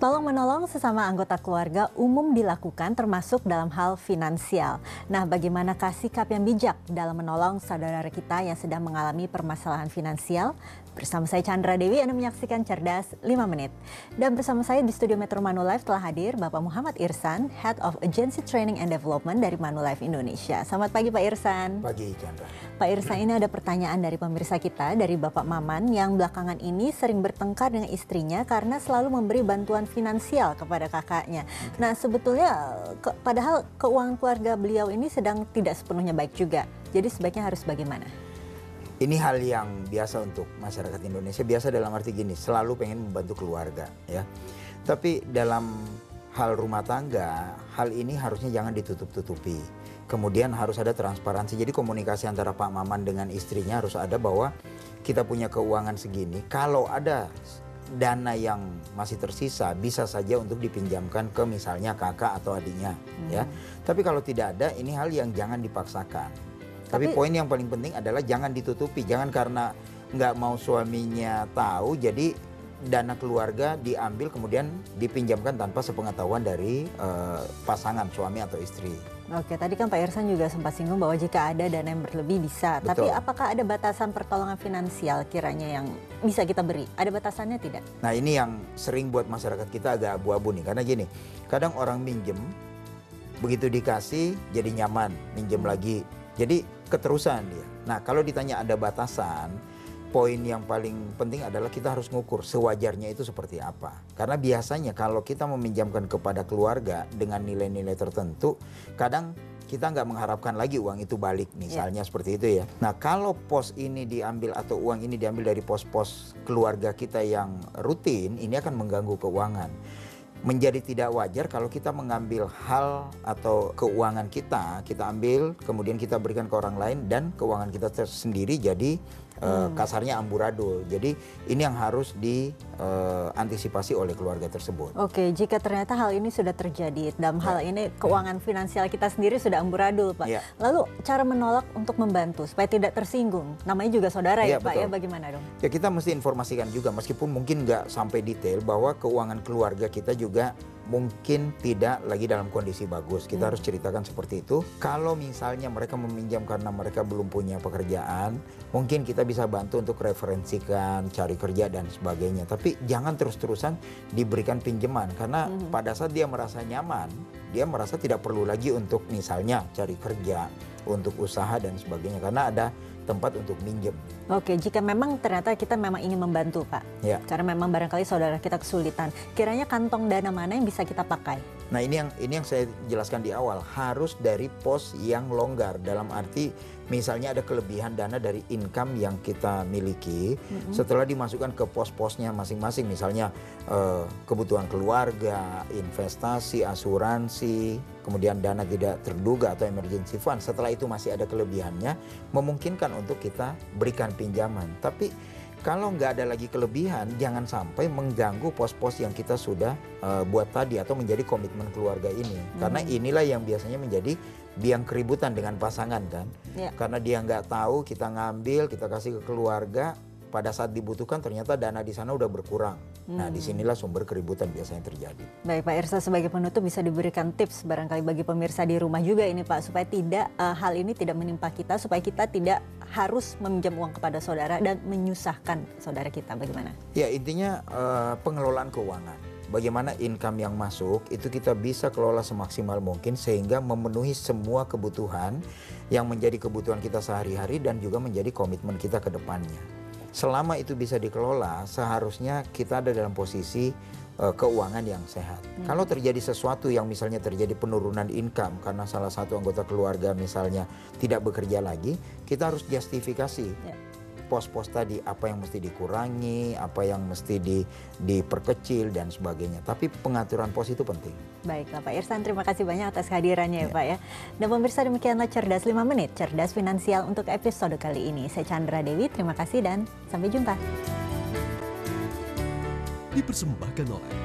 Tolong-menolong sesama anggota keluarga umum dilakukan termasuk dalam hal finansial. Nah, bagaimanakah sikap yang bijak dalam menolong saudara kita yang sedang mengalami permasalahan finansial? Bersama saya Chandra Dewi, Anda menyaksikan Cerdas 5 Menit. Dan bersama saya di studio Metro Manulife telah hadir Bapak Muhammad Irsan, Head of Agency Training and Development dari Manulife Indonesia. Selamat pagi Pak Irsan. Pagi Chandra. Pak Irsan, ini ada pertanyaan dari pemirsa kita, dari Bapak Maman yang belakangan ini sering bertengkar dengan istrinya karena selalu memberi bantuan finansial kepada kakaknya. Nah, sebetulnya padahal keuangan keluarga beliau ini sedang tidak sepenuhnya baik juga. Jadi sebaiknya harus bagaimana? Ini hal yang biasa untuk masyarakat Indonesia, biasa dalam arti gini, selalu pengen membantu keluarga ya. Tapi dalam hal rumah tangga, hal ini harusnya jangan ditutup-tutupi. Kemudian harus ada transparansi, jadi komunikasi antara Pak Maman dengan istrinya harus ada bahwa kita punya keuangan segini. Kalau ada dana yang masih tersisa bisa saja untuk dipinjamkan ke misalnya kakak atau adiknya ya. Tapi kalau tidak ada, ini hal yang jangan dipaksakan. Tapi poin yang paling penting adalah jangan ditutupi, jangan karena nggak mau suaminya tahu jadi dana keluarga diambil kemudian dipinjamkan tanpa sepengetahuan dari pasangan suami atau istri. Oke, tadi kan Pak Irsan juga sempat singgung bahwa jika ada dana yang berlebih bisa. Betul. Tapi apakah ada batasan pertolongan finansial kiranya yang bisa kita beri? Ada batasannya tidak? Nah, ini yang sering buat masyarakat kita agak abu-abu nih. Karena gini, kadang orang minjem, begitu dikasih jadi nyaman, minjem lagi. Jadi keterusan dia. Nah, kalau ditanya ada batasan, poin yang paling penting adalah kita harus ngukur sewajarnya itu seperti apa. Karena biasanya kalau kita meminjamkan kepada keluarga dengan nilai-nilai tertentu, kadang kita nggak mengharapkan lagi uang itu balik, misalnya seperti itu ya. Nah, kalau pos ini diambil atau uang ini diambil dari pos-pos keluarga kita yang rutin, ini akan mengganggu keuangan. Menjadi tidak wajar kalau kita mengambil hal atau keuangan kita ambil, kemudian kita berikan ke orang lain dan keuangan kita sendiri jadi kasarnya amburadul. Jadi ini yang harus diantisipasi oleh keluarga tersebut. Oke, jika ternyata hal ini sudah terjadi, dalam hal ini keuangan finansial kita sendiri sudah amburadul, Pak. Lalu cara menolak untuk membantu supaya tidak tersinggung, namanya juga saudara ya Pak, ya bagaimana dong? Ya, kita mesti informasikan juga meskipun mungkin nggak sampai detail bahwa keuangan keluarga kita juga mungkin tidak lagi dalam kondisi bagus. Kita harus ceritakan seperti itu. Kalau misalnya mereka meminjam karena mereka belum punya pekerjaan, mungkin kita bisa bantu untuk referensikan, cari kerja dan sebagainya. Tapi jangan terus-terusan diberikan pinjaman karena pada saat dia merasa nyaman, dia merasa tidak perlu lagi untuk misalnya cari kerja, untuk usaha dan sebagainya karena ada tempat untuk minjem. Oke, jika memang ternyata kita memang ingin membantu Pak, karena memang barangkali saudara kita kesulitan, kiranya kantong dana mana yang bisa kita pakai? Nah, ini yang saya jelaskan di awal, harus dari pos yang longgar, dalam arti misalnya ada kelebihan dana dari income yang kita miliki, setelah dimasukkan ke pos-posnya masing-masing, misalnya kebutuhan keluarga, investasi, asuransi, kemudian dana tidak terduga atau emergency fund, setelah itu masih ada kelebihannya, memungkinkan untuk kita berikan pinjaman. Tapi kalau nggak ada lagi kelebihan, jangan sampai mengganggu pos-pos yang kita sudah buat tadi atau menjadi komitmen keluarga ini. Karena inilah yang biasanya menjadi biang keributan dengan pasangan kan. Karena dia nggak tahu, kita ngambil, kita kasih ke keluarga, pada saat dibutuhkan ternyata dana di sana udah berkurang. Nah, disinilah sumber keributan biasanya terjadi. Baik Pak Irsa, sebagai penutup bisa diberikan tips barangkali bagi pemirsa di rumah juga ini Pak, supaya tidak hal ini tidak menimpa kita, supaya kita tidak harus meminjam uang kepada saudara dan menyusahkan saudara kita, bagaimana? Ya, intinya pengelolaan keuangan. Bagaimana income yang masuk itu kita bisa kelola semaksimal mungkin sehingga memenuhi semua kebutuhan yang menjadi kebutuhan kita sehari-hari dan juga menjadi komitmen kita ke depannya. Selama itu bisa dikelola, seharusnya kita ada dalam posisi keuangan yang sehat. Kalau terjadi sesuatu yang misalnya terjadi penurunan income karena salah satu anggota keluarga misalnya tidak bekerja lagi, kita harus justifikasi pos-pos tadi, apa yang mesti dikurangi, apa yang mesti diperkecil dan sebagainya. Tapi pengaturan pos itu penting. Baiklah Pak Irsan, terima kasih banyak atas kehadirannya ya Pak ya. Dan pemirsa, demikianlah Cerdas 5 Menit, Cerdas Finansial untuk episode kali ini. Saya Chandra Dewi, terima kasih dan sampai jumpa. Dipersembahkan oleh